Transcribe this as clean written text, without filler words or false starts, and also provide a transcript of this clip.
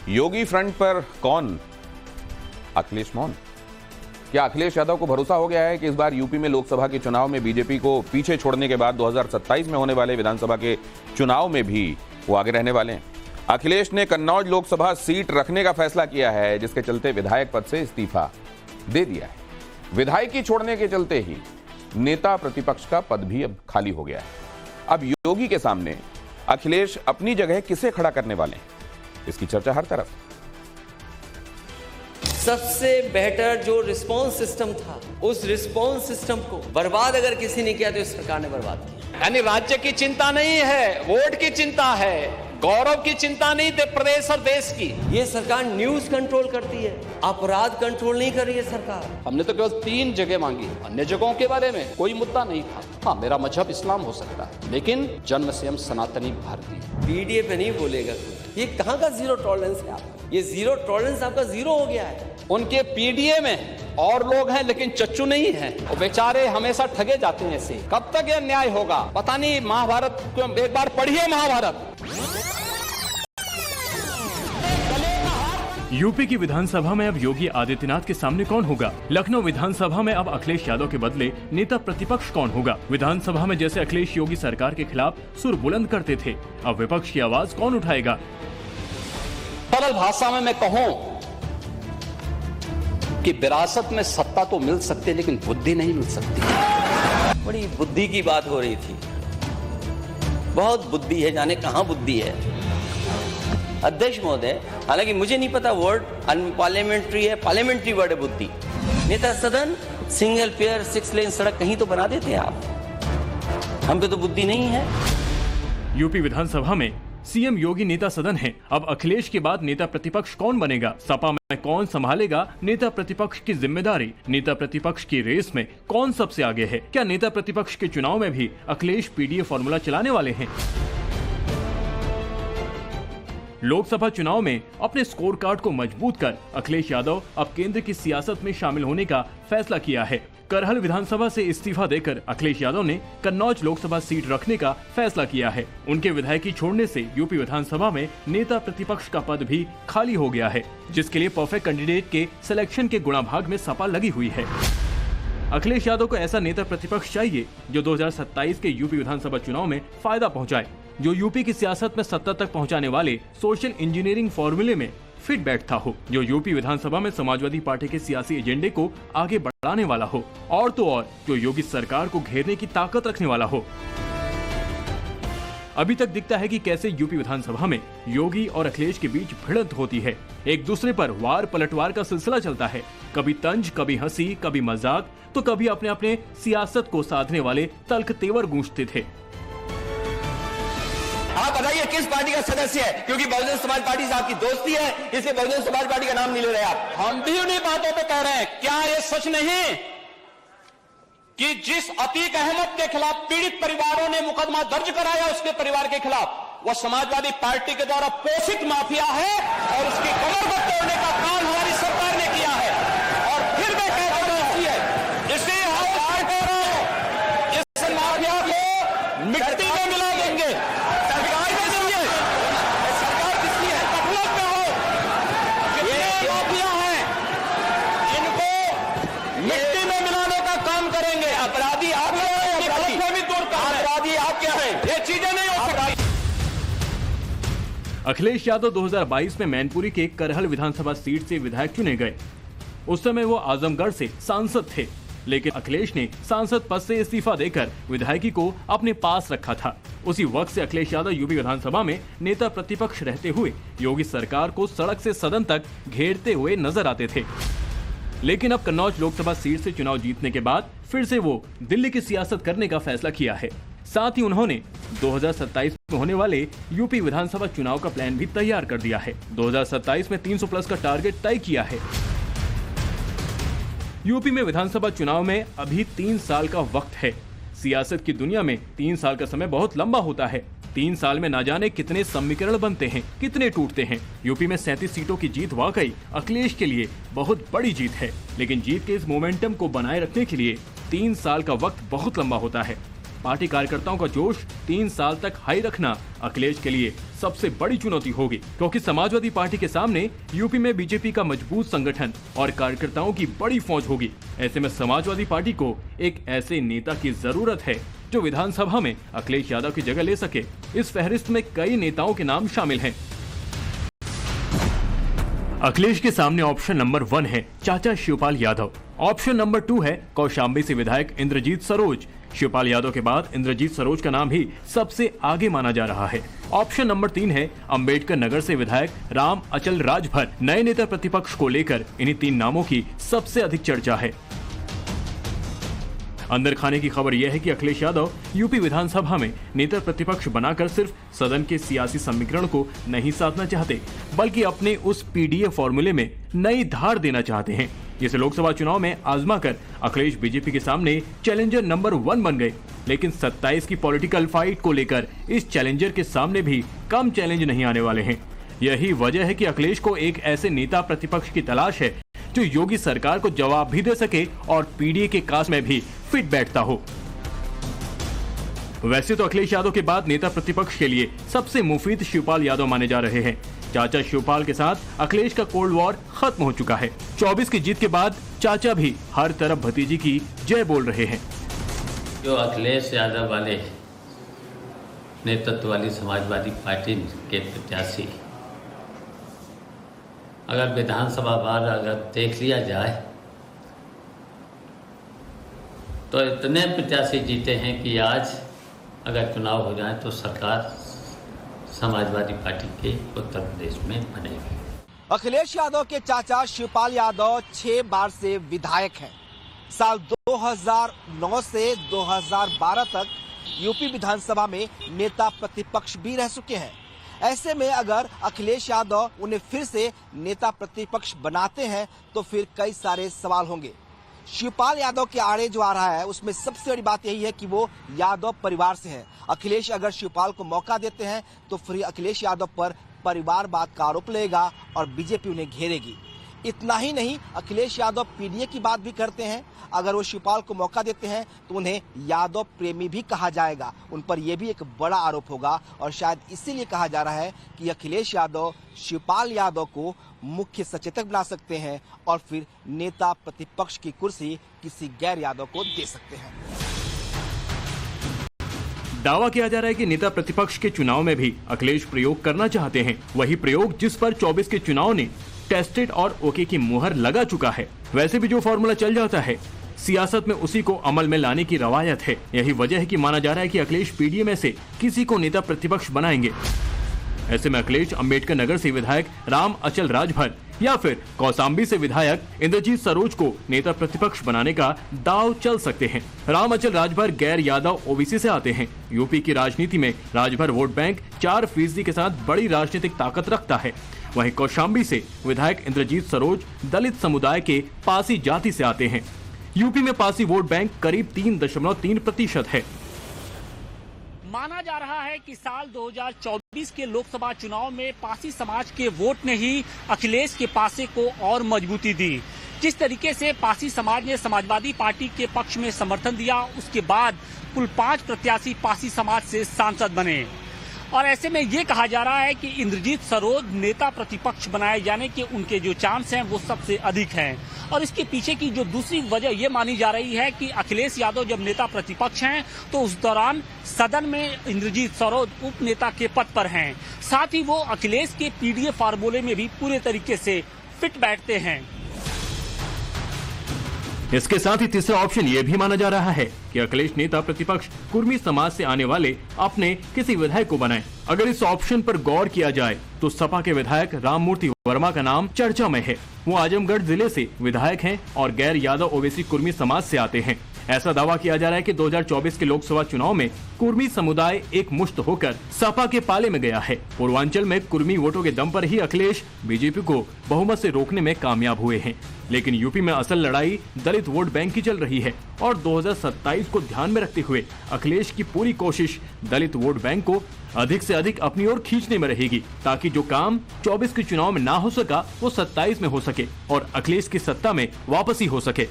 योगी front पर कौन? अखिलेश मौन। क्या अखिलेश यादव को भरोसा हो गया है कि इस बार यूपी में लोकसभा के चुनाव में बीजेपी को पीछे छोड़ने के बाद 2027 में होने वाले विधानसभा के चुनाव में भी वो आगे रहने वाले हैं? अखिलेश ने कन्नौज लोकसभा सीट रखने का फैसला किया है, जिसके चलते विधायक पद से इस्तीफा दे दिया है। विधायकी छोड़ने के चलते ही नेता प्रतिपक्ष का पद भी अब खाली हो गया है। अब योगी के सामने अखिलेश अपनी जगह किसे खड़ा करने वाले हैं, इसकी चर्चा हर तरफ। सबसे बेहतर जो रिस्पांस सिस्टम था, उस रिस्पांस सिस्टम को बर्बाद अगर किसी ने किया तो इस सरकार ने बर्बाद किया। यानी राज्य की चिंता नहीं है, वोट की चिंता है, गौरव की चिंता नहीं थे प्रदेश और देश की। ये सरकार न्यूज कंट्रोल करती है, अपराध कंट्रोल नहीं कर रही है सरकार। हमने तो केवल 3 जगह मांगी, अन्य जगहों के बारे में कोई मुद्दा नहीं था। हाँ, मेरा मजहब इस्लाम हो सकता है, लेकिन जन्म से हम सनातनी भारतीय। पीडीए पे नहीं बोलेगा, ये कहाँ का जीरो टॉलरेंस है आपका? ये जीरो टॉलरेंस आपका जीरो हो गया है। उनके पीडीए में और लोग हैं, लेकिन चच्चू नहीं है। वो बेचारे हमेशा ठगे जाते हैं ऐसे। कब तक यह न्याय होगा पता नहीं। महाभारत को एक बार पढ़िए, महाभारत। यूपी की विधानसभा में अब योगी आदित्यनाथ के सामने कौन होगा? लखनऊ विधानसभा में अब अखिलेश यादव के बदले नेता प्रतिपक्ष कौन होगा? विधानसभा में जैसे अखिलेश योगी सरकार के खिलाफ सुर बुलंद करते थे, अब विपक्ष की आवाज कौन उठाएगा? सरल भाषा में मैं कहूं कि विरासत में सत्ता तो मिल सकती है, लेकिन बुद्धि नहीं मिल सकती। बड़ी बुद्धि की बात हो रही थी, बहुत बुद्धि है, जाने कहां बुद्धि है। अध्यक्ष महोदय, हालांकि मुझे नहीं पता वर्ड अनपार्लियामेंट्री है, पार्लियामेंट्री वर्ड है बुद्धि। नेता सदन, सिंगल पेयर 6 लेन सड़क कहीं तो बना देते हैं आप, हम पे तो बुद्धि नहीं है। यूपी विधानसभा में सीएम योगी नेता सदन है। अब अखिलेश के बाद नेता प्रतिपक्ष कौन बनेगा? सपा में कौन संभालेगा नेता प्रतिपक्ष की जिम्मेदारी? नेता प्रतिपक्ष की रेस में कौन सबसे आगे है? क्या नेता प्रतिपक्ष के चुनाव में भी अखिलेश पीडीए फॉर्मूला चलाने वाले हैं? लोकसभा चुनाव में अपने स्कोर कार्ड को मजबूत कर अखिलेश यादव अब केंद्र की सियासत में शामिल होने का फैसला किया है। करहल विधानसभा से इस्तीफा देकर अखिलेश यादव ने कन्नौज लोकसभा सीट रखने का फैसला किया है। उनके विधायकी छोड़ने से यूपी विधानसभा में नेता प्रतिपक्ष का पद भी खाली हो गया है, जिसके लिए परफेक्ट कैंडिडेट के सिलेक्शन के गुणाभाग में सपा लगी हुई है। अखिलेश यादव को ऐसा नेता प्रतिपक्ष चाहिए जो 2027 के यूपी विधानसभा चुनाव में फायदा पहुंचाए, जो यूपी की सियासत में सत्ता तक पहुंचाने वाले सोशल इंजीनियरिंग फॉर्मूले में फिट बैठता हो, जो यूपी विधानसभा में समाजवादी पार्टी के सियासी एजेंडे को आगे बढ़ाने वाला हो, और तो और जो योगी सरकार को घेरने की ताकत रखने वाला हो। अभी तक दिखता है कि कैसे यूपी विधानसभा में योगी और अखिलेश के बीच भिड़ंत होती है। एक दूसरे पर वार पलटवार का सिलसिला चलता है, कभी तंज, कभी हंसी, कभी मजाक, तो कभी अपने अपने सियासत को साधने वाले तल्ख तेवर गूंजते थे। आप बताइए किस पार्टी का सदस्य है? क्योंकि बहुजन समाज पार्टी से आपकी दोस्ती है, इसलिए बहुजन समाज पार्टी का नाम नहीं ले रहे आप। हम भी उन्हीं बातों पे कह रहे हैं। क्या ये सच नहीं कि जिस अतीक अहमद के खिलाफ पीड़ित परिवारों ने मुकदमा दर्ज कराया उसके परिवार के खिलाफ, वो समाजवादी पार्टी के द्वारा पोषित माफिया है और उसकी कमर को तोड़ने का काम हमारी सरकार ने किया है। और फिर मैं कहता हूं इसे इस माफिया को मिट्टी में मिला देंगे। सरकार किसकी है? मतलब में हो ये माफिया है, इनको मिट्टी में मिलाने का काम करेंगे। अपराधी आप क्या है? अपराधी आप क्या है? ये चीजें नहीं हो सकती। अखिलेश यादव 2022 में मैनपुरी के करहल विधानसभा सीट से विधायक चुने गए। उस समय वो आजमगढ़ से सांसद थे, लेकिन अखिलेश ने सांसद पद से इस्तीफा देकर विधायकी को अपने पास रखा था। उसी वक्त से अखिलेश यादव यूपी विधानसभा में नेता प्रतिपक्ष रहते हुए योगी सरकार को सड़क से सदन तक घेरते हुए नजर आते थे। लेकिन अब कन्नौज लोकसभा सीट से चुनाव जीतने के बाद फिर से वो दिल्ली की सियासत करने का फैसला किया है। साथ ही उन्होंने 2027 में होने वाले यूपी विधानसभा चुनाव का प्लान भी तैयार कर दिया है। 2027 में 300 प्लस का टारगेट तय किया है। यूपी में विधानसभा चुनाव में अभी 3 साल का वक्त है। सियासत की दुनिया में 3 साल का समय बहुत लंबा होता है। 3 साल में ना जाने कितने समीकरण बनते हैं, कितने टूटते हैं। यूपी में 37 सीटों की जीत वाकई अखिलेश के लिए बहुत बड़ी जीत है, लेकिन जीत के इस मोमेंटम को बनाए रखने के लिए 3 साल का वक्त बहुत लंबा होता है। पार्टी कार्यकर्ताओं का जोश 3 साल तक हाई रखना अखिलेश के लिए सबसे बड़ी चुनौती होगी, क्योंकि समाजवादी पार्टी के सामने यूपी में बीजेपी का मजबूत संगठन और कार्यकर्ताओं की बड़ी फौज होगी। ऐसे में समाजवादी पार्टी को एक ऐसे नेता की जरूरत है जो विधानसभा में अखिलेश यादव की जगह ले सके। इस फहरिस्त में कई नेताओं के नाम शामिल हैं। अखिलेश के सामने ऑप्शन नंबर 1 है चाचा शिवपाल यादव। ऑप्शन नंबर 2 है कौशाम्बी से विधायक इंद्रजीत सरोज। शिवपाल यादव के बाद इंद्रजीत सरोज का नाम ही सबसे आगे माना जा रहा है। ऑप्शन नंबर 3 है अंबेडकर नगर से विधायक राम अचल राजभर। नए नेता प्रतिपक्ष को लेकर इन्हीं 3 नामों की सबसे अधिक चर्चा है। अंदर खाने की खबर यह है कि अखिलेश यादव यूपी विधानसभा में नेता प्रतिपक्ष बनाकर सिर्फ सदन के सियासी समीकरण को नहीं साधना चाहते, बल्कि अपने उस पीडीए फॉर्मूले में नई धार देना चाहते हैं, जिसे लोकसभा चुनाव में आजमा कर अखिलेश बीजेपी के सामने चैलेंजर नंबर 1 बन गए। लेकिन 27 की पॉलिटिकल फाइट को लेकर इस चैलेंजर के सामने भी कम चैलेंज नहीं आने वाले हैं। यही वजह है कि अखिलेश को एक ऐसे नेता प्रतिपक्ष की तलाश है जो योगी सरकार को जवाब भी दे सके और पीडीए के कास्ट में भी फिट बैठता हो। वैसे तो अखिलेश यादव के बाद नेता प्रतिपक्ष के लिए सबसे मुफीद शिवपाल यादव माने जा रहे हैं। चाचा शिवपाल के साथ अखिलेश का कोल्ड वॉर खत्म हो चुका है। 24 की जीत के बाद चाचा भी हर तरफ भतीजी की जय बोल रहे हैं। जो अखिलेश यादव वाले नेतृत्व वाली समाजवादी पार्टी के प्रत्याशी अगर विधानसभा बार अगर देख लिया जाए तो इतने प्रत्याशी जीते हैं कि आज अगर चुनाव हो जाए तो सरकार समाजवादी पार्टी के उत्तर प्रदेश में बनेगी। अखिलेश यादव के चाचा शिवपाल यादव 6 बार से विधायक हैं। साल 2009 से 2012 तक यूपी विधानसभा में नेता प्रतिपक्ष भी रह चुके हैं। ऐसे में अगर अखिलेश यादव उन्हें फिर से नेता प्रतिपक्ष बनाते हैं तो फिर कई सारे सवाल होंगे। शिवपाल यादव के आड़े जो आ रहा है उसमें सबसे बड़ी बात यही है कि वो यादव परिवार से हैं। अखिलेश अगर शिवपाल को मौका देते हैं तो फिर अखिलेश यादव पर परिवारवाद का आरोप लगेगा और बीजेपी उन्हें घेरेगी। इतना ही नहीं, अखिलेश यादव पीडीए की बात भी करते हैं। अगर वो शिवपाल को मौका देते हैं तो उन्हें यादव प्रेमी भी कहा जाएगा। उन पर यह भी एक बड़ा आरोप होगा और शायद इसीलिए कहा जा रहा है कि अखिलेश यादव शिवपाल यादव को मुख्य सचेतक बना सकते हैं और फिर नेता प्रतिपक्ष की कुर्सी किसी गैर यादव को दे सकते हैं। दावा किया जा रहा है कि नेता प्रतिपक्ष के चुनाव में भी अखिलेश प्रयोग करना चाहते हैं, वही प्रयोग जिस पर 24 के चुनाव ने टेस्टेड और ओके की मुहर लगा चुका है। वैसे भी जो फॉर्मूला चल जाता है सियासत में उसी को अमल में लाने की रवायत है। यही वजह है कि माना जा रहा है कि अखिलेश पीडीए में से किसी को नेता प्रतिपक्ष बनाएंगे। ऐसे में अखिलेश अंबेडकर नगर से विधायक राम अचल राजभर या फिर कौशाम्बी से विधायक इंद्रजीत सरोज को नेता प्रतिपक्ष बनाने का दाव चल सकते हैं। राम अचल राजभर गैर यादव ओबीसी से आते हैं। यूपी की राजनीति में राजभर वोट बैंक 4% के साथ बड़ी राजनीतिक ताकत रखता है। वहीं कौशाम्बी से विधायक इंद्रजीत सरोज दलित समुदाय के पासी जाति से आते हैं। यूपी में पासी वोट बैंक करीब 3.3% है। माना जा रहा है कि साल 2024 के लोकसभा चुनाव में पासी समाज के वोट ने ही अखिलेश के पासे को और मजबूती दी। जिस तरीके से पासी समाज ने समाजवादी पार्टी के पक्ष में समर्थन दिया, उसके बाद कुल 5 प्रत्याशी पासी समाज से सांसद बने और ऐसे में ये कहा जा रहा है कि इंद्रजीत सरोज नेता प्रतिपक्ष बनाए जाने के उनके जो चांस हैं वो सबसे अधिक हैं। और इसके पीछे की जो दूसरी वजह ये मानी जा रही है कि अखिलेश यादव जब नेता प्रतिपक्ष हैं तो उस दौरान सदन में इंद्रजीत सरोज उप नेता के पद पर हैं। साथ ही वो अखिलेश के पीडीए फार्मूले में भी पूरे तरीके से फिट बैठते हैं। इसके साथ ही तीसरा ऑप्शन ये भी माना जा रहा है कि अखिलेश नेता प्रतिपक्ष कुर्मी समाज से आने वाले अपने किसी विधायक को बनाए। अगर इस ऑप्शन पर गौर किया जाए तो सपा के विधायक राममूर्ति वर्मा का नाम चर्चा में है। वो आजमगढ़ जिले से विधायक हैं और गैर यादव ओबीसी कुर्मी समाज से आते हैं। ऐसा दावा किया जा रहा है कि 2024 के लोकसभा चुनाव में कुर्मी समुदाय एक मुश्त होकर सपा के पाले में गया है। पूर्वांचल में कुर्मी वोटों के दम पर ही अखिलेश बीजेपी को बहुमत से रोकने में कामयाब हुए हैं। लेकिन यूपी में असल लड़ाई दलित वोट बैंक की चल रही है और 2027 को ध्यान में रखते हुए अखिलेश की पूरी कोशिश दलित वोट बैंक को अधिक से अधिक अपनी ओर खींचने में रहेगी, ताकि जो काम 24 के चुनाव में ना हो सका वो 27 में हो सके और अखिलेश की सत्ता में वापसी हो सके।